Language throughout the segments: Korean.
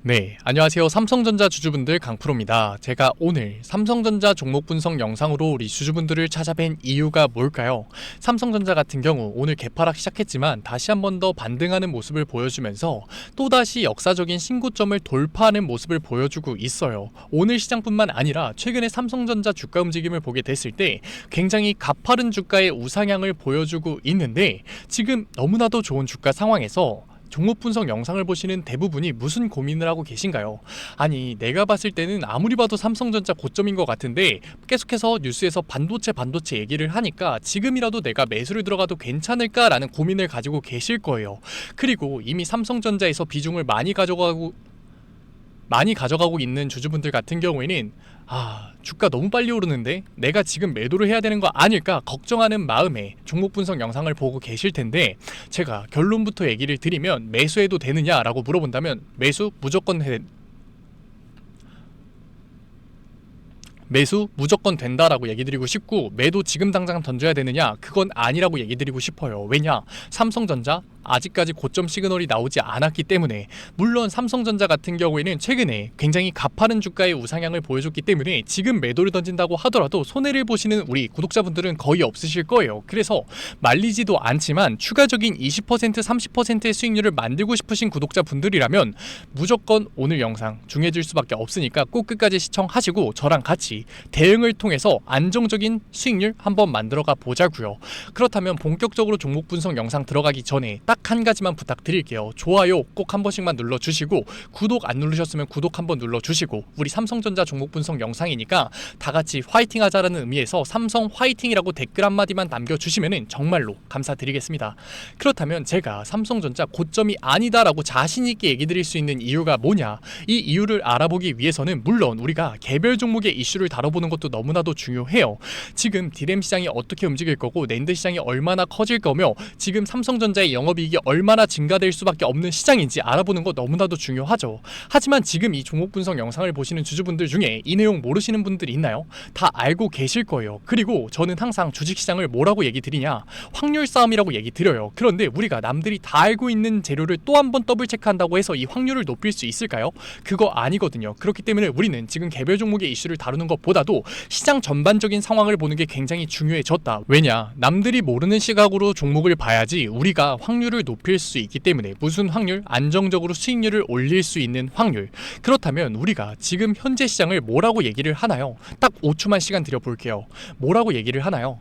네, 안녕하세요. 삼성전자 주주분들 강프로입니다. 제가 오늘 삼성전자 종목 분석 영상으로 우리 주주분들을 찾아뵌 이유가 뭘까요? 삼성전자 같은 경우 오늘 개파락 시작했지만 다시 한 번 더 반등하는 모습을 보여주면서 또다시 역사적인 신고점을 돌파하는 모습을 보여주고 있어요. 오늘 시장뿐만 아니라 최근에 삼성전자 주가 움직임을 보게 됐을 때 굉장히 가파른 주가의 우상향을 보여주고 있는데 지금 너무나도 좋은 주가 상황에서 종목 분석 영상을 보시는 대부분이 무슨 고민을 하고 계신가요? 아니, 내가 봤을 때는 아무리 봐도 삼성전자 고점인 것 같은데 계속해서 뉴스에서 반도체 얘기를 하니까 지금이라도 내가 매수를 들어가도 괜찮을까라는 고민을 가지고 계실 거예요. 그리고 이미 삼성전자에서 비중을 많이 가져가고 있는 주주분들 같은 경우에는 주가 너무 빨리 오르는데 내가 지금 매도를 해야 되는 거 아닐까 걱정하는 마음에 종목 분석 영상을 보고 계실 텐데, 제가 결론부터 얘기를 드리면 매수해도 되느냐라고 물어본다면 매수 무조건 된다라고 얘기 드리고 싶고, 매도 지금 당장 던져야 되느냐, 그건 아니라고 얘기 드리고 싶어요. 왜냐? 삼성전자 아직까지 고점 시그널이 나오지 않았기 때문에. 물론 삼성전자 같은 경우에는 최근에 굉장히 가파른 주가의 우상향을 보여줬기 때문에 지금 매도를 던진다고 하더라도 손해를 보시는 우리 구독자분들은 거의 없으실 거예요. 그래서 말리지도 않지만 추가적인 20% 30%의 수익률을 만들고 싶으신 구독자분들이라면 무조건 오늘 영상 중요해질 수밖에 없으니까 꼭 끝까지 시청하시고 저랑 같이 대응을 통해서 안정적인 수익률 한번 만들어가 보자고요. 그렇다면 본격적으로 종목 분석 영상 들어가기 전에 딱 한 가지만 부탁드릴게요. 좋아요 꼭 한 번씩만 눌러주시고, 구독 안 누르셨으면 구독 한번 눌러주시고, 우리 삼성전자 종목 분석 영상이니까 다 같이 화이팅 하자라는 의미에서 삼성 화이팅이라고 댓글 한마디만 남겨주시면 정말로 감사드리겠습니다. 그렇다면 제가 삼성전자 고점이 아니다라고 자신있게 얘기 드릴 수 있는 이유가 뭐냐, 이 이유를 알아보기 위해서는 물론 우리가 개별 종목의 이슈를 다뤄보는 것도 너무나도 중요해요. 지금 디램 시장이 어떻게 움직일 거고 낸드 시장이 얼마나 커질 거며 지금 삼성전자의 영업이익이 얼마나 증가될 수밖에 없는 시장인지 알아보는 거 너무나도 중요하죠. 하지만 지금 이 종목 분석 영상을 보시는 주주분들 중에 이 내용 모르시는 분들이 있나요? 다 알고 계실 거예요. 그리고 저는 항상 주식시장을 뭐라고 얘기 드리냐, 확률 싸움이라고 얘기 드려요. 그런데 우리가 남들이 다 알고 있는 재료를 또 한 번 더블 체크한다고 해서 이 확률을 높일 수 있을까요? 그거 아니거든요. 그렇기 때문에 우리는 지금 개별 종목의 이슈를 다루는 것보다도 시장 전반적인 상황을 보는 게 굉장히 중요해졌다. 왜냐? 남들이 모르는 시각으로 종목을 봐야지 우리가 확률을 높일 수 있기 때문에. 무슨 확률? 안정적으로 수익률을 올릴 수 있는 확률. 그렇다면 우리가 지금 현재 시장을 뭐라고 얘기를 하나요? 딱 5초만 시간 드려볼게요. 뭐라고 얘기를 하나요?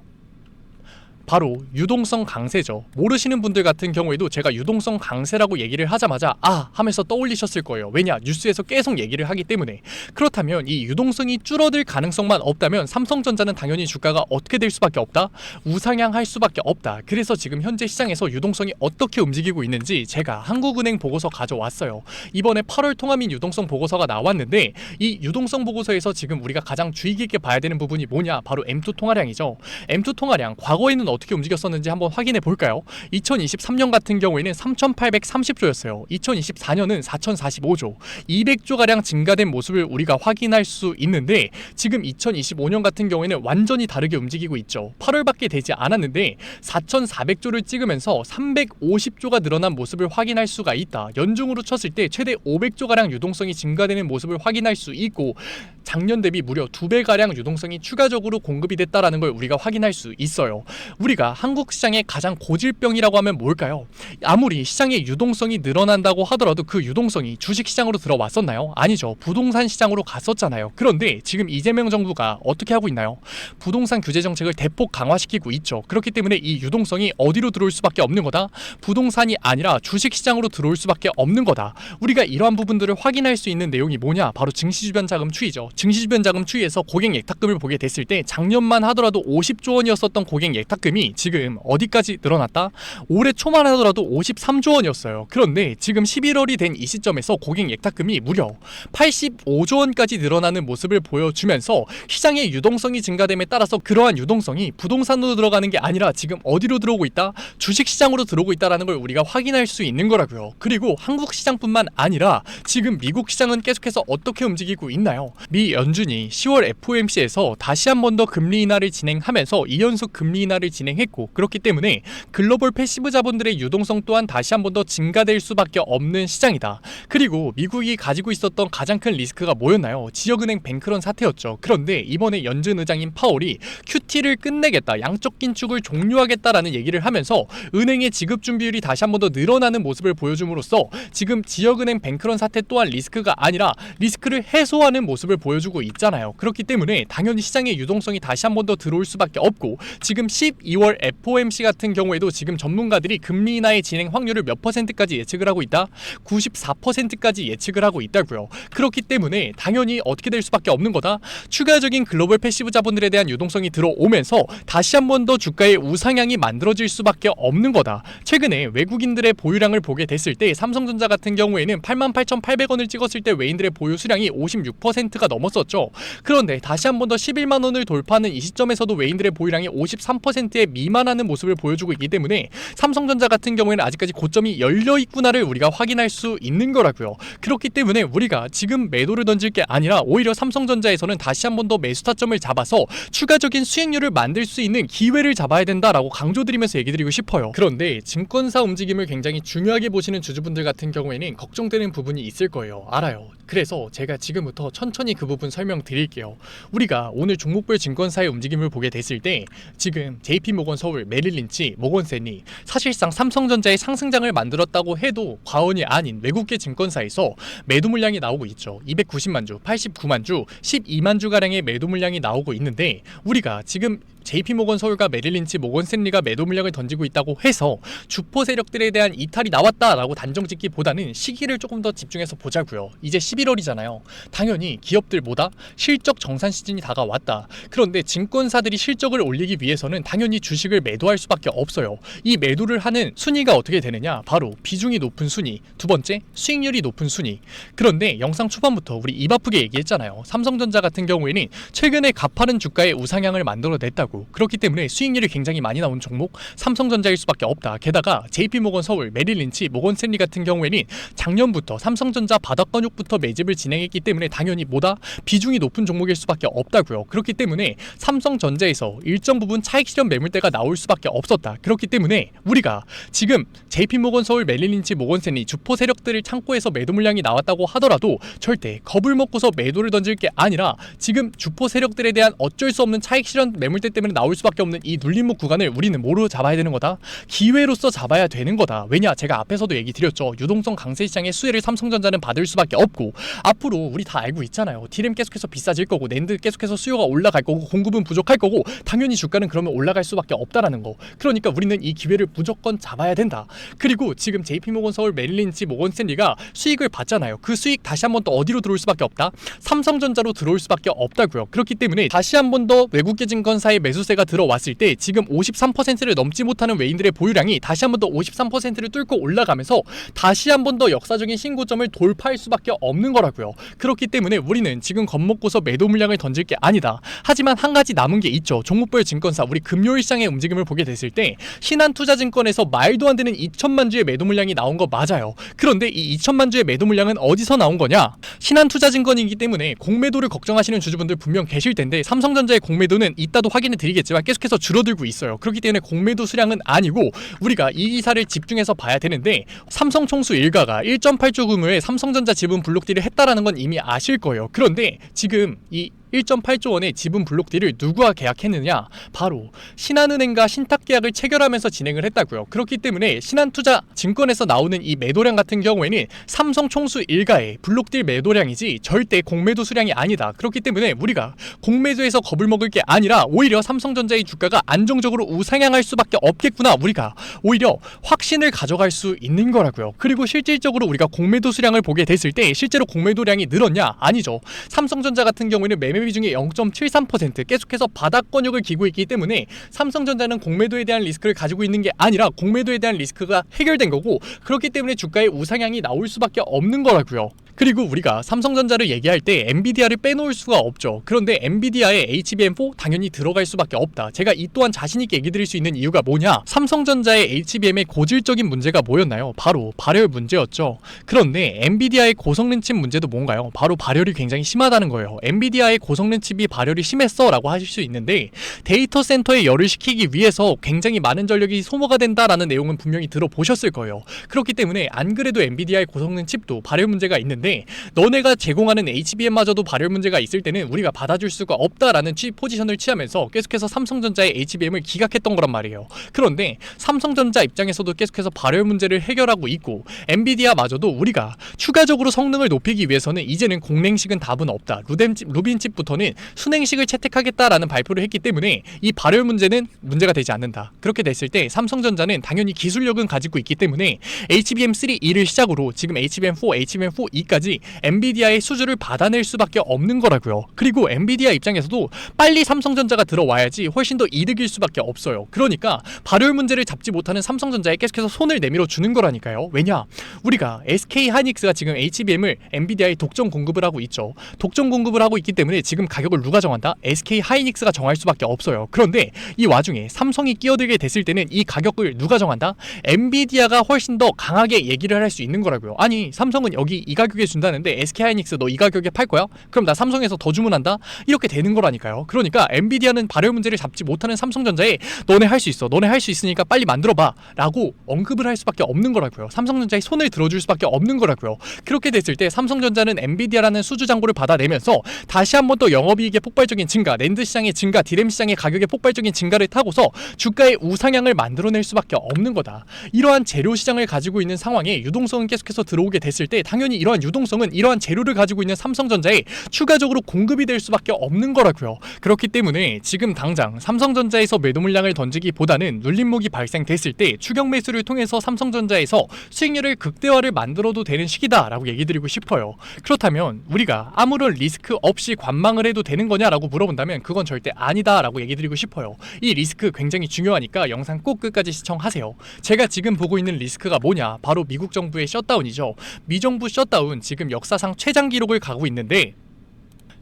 바로 유동성 강세죠. 모르시는 분들 같은 경우에도 제가 유동성 강세라고 얘기를 하자마자 하면서 떠올리셨을 거예요. 왜냐? 뉴스에서 계속 얘기를 하기 때문에. 그렇다면 이 유동성이 줄어들 가능성만 없다면 삼성전자는 당연히 주가가 어떻게 될 수밖에 없다? 우상향할 수밖에 없다. 그래서 지금 현재 시장에서 유동성이 어떻게 움직이고 있는지 제가 한국은행 보고서 가져왔어요. 이번에 8월 통화민 유동성 보고서가 나왔는데, 이 유동성 보고서에서 지금 우리가 가장 주의 깊게 봐야 되는 부분이 뭐냐? 바로 M2 통화량이죠. M2 통화량 과거에는 어떻게 움직였었는지 한번 확인해 볼까요? 2023년 같은 경우에는 3,830조였어요. 2024년은 4,045조, 200조가량 증가된 모습을 우리가 확인할 수 있는데, 지금 2025년 같은 경우에는 완전히 다르게 움직이고 있죠. 8월밖에 되지 않았는데 4,400조를 찍으면서 350조가 늘어난 모습을 확인할 수가 있다. 연중으로 쳤을 때 최대 500조가량 유동성이 증가되는 모습을 확인할 수 있고, 작년 대비 무려 2배가량 유동성이 추가적으로 공급이 됐다라는 걸 우리가 확인할 수 있어요. 우리가 한국 시장의 가장 고질병이라고 하면 뭘까요? 아무리 시장의 유동성이 늘어난다고 하더라도 그 유동성이 주식시장으로 들어왔었나요? 아니죠. 부동산 시장으로 갔었잖아요. 그런데 지금 이재명 정부가 어떻게 하고 있나요? 부동산 규제 정책을 대폭 강화시키고 있죠. 그렇기 때문에 이 유동성이 어디로 들어올 수밖에 없는 거다? 부동산이 아니라 주식시장으로 들어올 수밖에 없는 거다. 우리가 이러한 부분들을 확인할 수 있는 내용이 뭐냐? 바로 증시주변 자금 추이죠. 증시주변 자금 추이에서 고객 예탁금을 보게 됐을 때 작년만 하더라도 50조 원이었었던 고객 예탁금이 지금 어디까지 늘어났다? 올해 초만 하더라도 53조 원이었어요. 그런데 지금 11월이 된 이 시점에서 고객 예탁금이 무려 85조 원까지 늘어나는 모습을 보여주면서 시장의 유동성이 증가됨에 따라서 그러한 유동성이 부동산으로 들어가는 게 아니라 지금 어디로 들어오고 있다? 주식시장으로 들어오고 있다는 걸 우리가 확인할 수 있는 거라고요. 그리고 한국 시장뿐만 아니라 지금 미국 시장은 계속해서 어떻게 움직이고 있나요? 미 연준이 10월 FOMC에서 다시 한 번 더 금리 인하를 진행하면서 2연속 금리 인하를 진행 진행했고, 그렇기 때문에 글로벌 패시브 자본들의 유동성 또한 다시 한 번 더 증가될 수밖에 없는 시장이다. 그리고 미국이 가지고 있었던 가장 큰 리스크가 뭐였나요? 지역은행 뱅크런 사태였죠. 그런데 이번에 연준 의장인 파월이 QT를 끝내겠다, 양적 긴축을 종료하겠다라는 얘기를 하면서 은행의 지급 준비율이 다시 한 번 더 늘어나는 모습을 보여줌으로써 지금 지역은행 뱅크런 사태 또한 리스크가 아니라 리스크를 해소하는 모습을 보여주고 있잖아요. 그렇기 때문에 당연히 시장의 유동성이 다시 한 번 더 들어올 수밖에 없고, 지금 12월 FOMC 같은 경우에도 지금 전문가들이 금리 인하의 진행 확률을 몇 %까지 예측을 하고 있다? 94%까지 예측을 하고 있다고요. 그렇기 때문에 당연히 어떻게 될 수밖에 없는 거다? 추가적인 글로벌 패시브 자본들에 대한 유동성이 들어오면서 다시 한 번 더 주가의 우상향이 만들어질 수밖에 없는 거다. 최근에 외국인들의 보유량을 보게 됐을 때 삼성전자 같은 경우에는 88,800원을 찍었을 때 외인들의 보유 수량이 56%가 넘었었죠. 그런데 다시 한 번 더 11만 원을 돌파하는 이 시점에서도 외인들의 보유량이 53%에 미만하는 모습을 보여주고 있기 때문에 삼성전자 같은 경우에는 아직까지 고점이 열려있구나를 우리가 확인할 수 있는 거라고요. 그렇기 때문에 우리가 지금 매도를 던질 게 아니라 오히려 삼성전자에서는 다시 한 번 더 매수 타점을 잡아서 추가적인 수익률을 만들 수 있는 기회를 잡아야 된다라고 강조드리면서 얘기 드리고 싶어요. 그런데 증권사 움직임을 굉장히 중요하게 보시는 주주분들 같은 경우에는 걱정되는 부분이 있을 거예요. 알아요. 그래서 제가 지금부터 천천히 그 부분 설명드릴게요. 우리가 오늘 종목별 증권사의 움직임을 보게 됐을 때 지금 JP모건 서울, 메릴린치, 모건스탠리, 사실상 삼성전자의 상승장을 만들었다고 해도 과언이 아닌 외국계 증권사에서 매도 물량이 나오고 있죠. 290만 주, 89만 주, 12만 주가량의 매도 물량이 나오고 있는데, 우리가 지금 JP모건 서울과 메릴린치, 모건스탠리가 매도 물량을 던지고 있다고 해서 주포 세력들에 대한 이탈이 나왔다라고 단정짓기보다는 시기를 조금 더 집중해서 보자고요. 이제 11월이잖아요. 당연히 기업들보다 실적 정산 시즌이 다가왔다. 그런데 증권사들이 실적을 올리기 위해서는 당연히 주식을 매도할 수밖에 없어요. 이 매도를 하는 순위가 어떻게 되느냐? 바로 비중이 높은 순위, 두 번째 수익률이 높은 순위. 그런데 영상 초반부터 우리 입 아프게 얘기했잖아요. 삼성전자 같은 경우에는 최근에 가파른 주가의 우상향을 만들어냈다고. 그렇기 때문에 수익률이 굉장히 많이 나온 종목 삼성전자일 수밖에 없다. 게다가 JP모건 서울, 메릴린치, 모건스탠리 같은 경우에는 작년부터 삼성전자 바닥권역부터 매집을 진행했기 때문에 당연히 뭐다? 비중이 높은 종목일 수밖에 없다고요. 그렇기 때문에 삼성전자에서 일정 부분 차익 실현 매물대가 나올 수밖에 없었다. 그렇기 때문에 우리가 지금 JP모건 서울, 메릴린치, 모건스탠리 주포 세력들을 창고에서 매도 물량이 나왔다고 하더라도 절대 겁을 먹고서 매도를 던질 게 아니라 지금 주포 세력들에 대한 어쩔 수 없는 차익 실현 매물대 때문에 나올 수밖에 없는 이 눌림목 구간을 우리는 뭐로 잡아야 되는 거다? 기회로서 잡아야 되는 거다. 왜냐? 제가 앞에서도 얘기 드렸죠. 유동성 강세 시장의 수혜를 삼성전자는 받을 수밖에 없고, 앞으로 우리 다 알고 있잖아요. 디램 계속해서 비싸질 거고, 낸드 계속해서 수요가 올라갈 거고, 공급은 부족할 거고, 당연히 주가는 그러면 올라갈 수밖에 없다라는 거. 그러니까 우리는 이 기회를 무조건 잡아야 된다. 그리고 지금 JP모건 서울, 메릴린치, 모건스탠리가 수익을 받잖아요. 그 수익 다시 한 번 더 어디로 들어올 수밖에 없다? 삼성전자로 들어올 수밖에 없다고요. 그렇기 때문에 다시 한 번 더 외국계 증권사의 매수세가 들어왔을 때 지금 53%를 넘지 못하는 외인들의 보유량이 다시 한 번 더 53%를 뚫고 올라가면서 다시 한 번 더 역사적인 신고점을 돌파할 수밖에 없는 거라고요. 그렇기 때문에 우리는 지금 겁먹고서 매도 물량을 던질 게 아니다. 하지만 한 가지 남은 게 있죠. 종목별 증권사 우리 금요일 시장의 움직임을 보게 됐을 때 신한투자증권에서 말도 안 되는 2천만 주의 매도 물량이 나온 거 맞아요. 그런데 이 2천만 주의 매도 물량은 어디서 나온 거냐? 신한투자증권이기 때문에 공매도를 걱정하시는 주주분들 분명 계실 텐데, 삼성전자의 공매도는 이따도 확인해 드리겠지만 계속해서 줄어들고 있어요. 그렇기 때문에 공매도 수량은 아니고 우리가 이 기사를 집중해서 봐야 되는데, 삼성 총수 일가가 1.8조 규모의 삼성전자 지분 블록딜을 했다라는 건 이미 아실 거예요. 그런데 지금 이 1.8조 원의 지분 블록딜을 누구와 계약했느냐? 바로 신한은행과 신탁 계약을 체결하면서 진행을 했다고요. 그렇기 때문에 신한투자증권에서 나오는 이 매도량 같은 경우에는 삼성 총수 일가의 블록딜 매도량이지 절대 공매도 수량이 아니다. 그렇기 때문에 우리가 공매도에서 겁을 먹을 게 아니라 오히려 삼성전자의 주가가 안정적으로 우상향할 수밖에 없겠구나, 우리가 오히려 확신을 가져갈 수 있는 거라고요. 그리고 실질적으로 우리가 공매도 수량을 보게 됐을 때 실제로 공매도량이 늘었냐? 아니죠. 삼성전자 같은 경우에는 매매 비중이 0.73% 계속해서 바닥권역을 기고 있기 때문에 삼성전자는 공매도에 대한 리스크를 가지고 있는 게 아니라 공매도에 대한 리스크가 해결된 거고, 그렇기 때문에 주가의 우상향이 나올 수밖에 없는 거라고요. 그리고 우리가 삼성전자를 얘기할 때 엔비디아를 빼놓을 수가 없죠. 그런데 엔비디아에 HBM4 당연히 들어갈 수밖에 없다. 제가 이 또한 자신있게 얘기 드릴 수 있는 이유가 뭐냐, 삼성전자의 HBM의 고질적인 문제가 뭐였나요? 바로 발열 문제였죠. 그런데 엔비디아의 고성능 칩 문제도 뭔가요? 바로 발열이 굉장히 심하다는 거예요. 엔비디아의 고성능 칩이 발열이 심했어 라고 하실 수 있는데, 데이터 센터에 열을 식히기 위해서 굉장히 많은 전력이 소모가 된다라는 내용은 분명히 들어보셨을 거예요. 그렇기 때문에 안 그래도 엔비디아의 고성능 칩도 발열 문제가 있는데, 너네가 제공하는 HBM마저도 발열 문제가 있을 때는 우리가 받아줄 수가 없다라는 포지션을 취하면서 계속해서 삼성전자의 HBM을 기각했던 거란 말이에요. 그런데 삼성전자 입장에서도 계속해서 발열 문제를 해결하고 있고, 엔비디아마저도 우리가 추가적으로 성능을 높이기 위해서는 이제는 공냉식은 답은 없다, 루빈칩부터는 순행식을 채택하겠다라는 발표를 했기 때문에 이 발열 문제는 문제가 되지 않는다. 그렇게 됐을 때 삼성전자는 당연히 기술력은 가지고 있기 때문에 HBM3E를 시작으로 지금 HBM4, HBM4E까지 엔비디아의 수주를 받아낼 수밖에 없는 거라고요. 그리고 엔비디아 입장에서도 빨리 삼성전자가 들어와야지 훨씬 더 이득일 수밖에 없어요. 그러니까 발열 문제를 잡지 못하는 삼성전자에 계속해서 손을 내밀어 주는 거라니까요. 왜냐? 우리가 SK 하이닉스가 지금 HBM을 엔비디아에 독점 공급을 하고 있죠. 독점 공급을 하고 있기 때문에 지금 가격을 누가 정한다? SK 하이닉스가 정할 수밖에 없어요. 그런데 이 와중에 삼성이 끼어들게 됐을 때는 이 가격을 누가 정한다? 엔비디아가 훨씬 더 강하게 얘기를 할 수 있는 거라고요. 아니, 삼성은 여기 이 가격에 준다는데 SK 하이닉스 너 이 가격에 팔 거야? 그럼 나 삼성에서 더 주문한다? 이렇게 되는 거라니까요. 그러니까 엔비디아는 발열 문제를 잡지 못하는 삼성전자에 너네 할 수 있어, 너네 할 수 있으니까 빨리 만들어봐 라고 언급을 할 수밖에 없는 거라고요. 삼성전자의 손을 들어줄 수밖에 없는 거라고요. 그렇게 됐을 때 삼성전자는 엔비디아라는 수주 잔고를 받아내면서 다시 한번 또 영업이익의 폭발적인 증가, 낸드 시장의 증가, 디램 시장의 가격의 폭발적인 증가를 타고서 주가의 우상향을 만들어낼 수밖에 없는 거다. 이러한 재료 시장을 가지고 있는 상황에 유동성은 계속해서 들어오게 됐을 때 당연히 이러한 유동성은 이러한 재료를 가지고 있는 삼성전자에 추가적으로 공급이 될 수밖에 없는 거라고요. 그렇기 때문에 지금 당장 삼성전자에서 매도 물량을 던지기보다는 눌림목이 발생됐을 때 추격 매수를 통해서 삼성전자에서 수익률을 극대화를 만들어도 되는 시기다라고 얘기 드리고 싶어요. 그렇다면 우리가 아무런 리스크 없이 관망을 해도 되는 거냐라고 물어본다면 그건 절대 아니다라고 얘기 드리고 싶어요. 이 리스크 굉장히 중요하니까 영상 꼭 끝까지 시청하세요. 제가 지금 보고 있는 리스크가 뭐냐? 바로 미국 정부의 셧다운이죠. 미정부 셧다운 지금 역사상 최장 기록을 가고 있는데,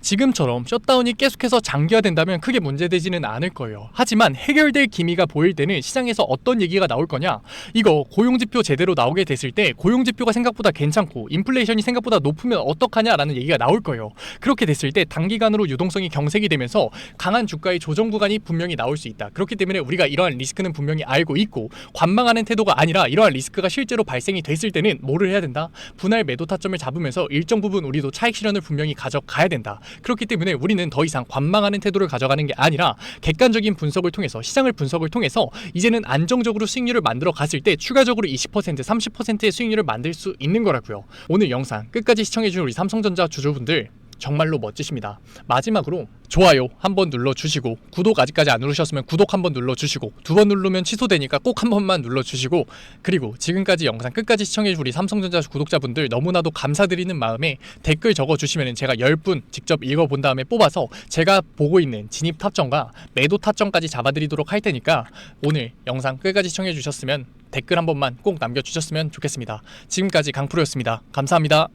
지금처럼 셧다운이 계속해서 장기화된다면 크게 문제되지는 않을 거예요. 하지만 해결될 기미가 보일 때는 시장에서 어떤 얘기가 나올 거냐, 이거 고용지표 제대로 나오게 됐을 때 고용지표가 생각보다 괜찮고 인플레이션이 생각보다 높으면 어떡하냐라는 얘기가 나올 거예요. 그렇게 됐을 때 단기간으로 유동성이 경색이 되면서 강한 주가의 조정 구간이 분명히 나올 수 있다. 그렇기 때문에 우리가 이러한 리스크는 분명히 알고 있고 관망하는 태도가 아니라 이러한 리스크가 실제로 발생이 됐을 때는 뭐를 해야 된다? 분할 매도 타점을 잡으면서 일정 부분 우리도 차익 실현을 분명히 가져가야 된다. 그렇기 때문에 우리는 더 이상 관망하는 태도를 가져가는 게 아니라 객관적인 분석을 통해서, 시장을 분석을 통해서 이제는 안정적으로 수익률을 만들어 갔을 때 추가적으로 20%, 30%의 수익률을 만들 수 있는 거라고요. 오늘 영상 끝까지 시청해주신 우리 삼성전자 주주분들 정말로 멋지십니다. 마지막으로 좋아요 한번 눌러주시고, 구독 아직까지 안 누르셨으면 구독 한번 눌러주시고, 2번 누르면 취소되니까 꼭 한 번만 눌러주시고, 그리고 지금까지 영상 끝까지 시청해주신 우리 삼성전자 구독자분들 너무나도 감사드리는 마음에 댓글 적어주시면 제가 10분 직접 읽어본 다음에 뽑아서 제가 보고 있는 진입 타점과 매도 타점까지 잡아드리도록 할 테니까 오늘 영상 끝까지 시청해주셨으면 댓글 한 번만 꼭 남겨주셨으면 좋겠습니다. 지금까지 강프로였습니다. 감사합니다.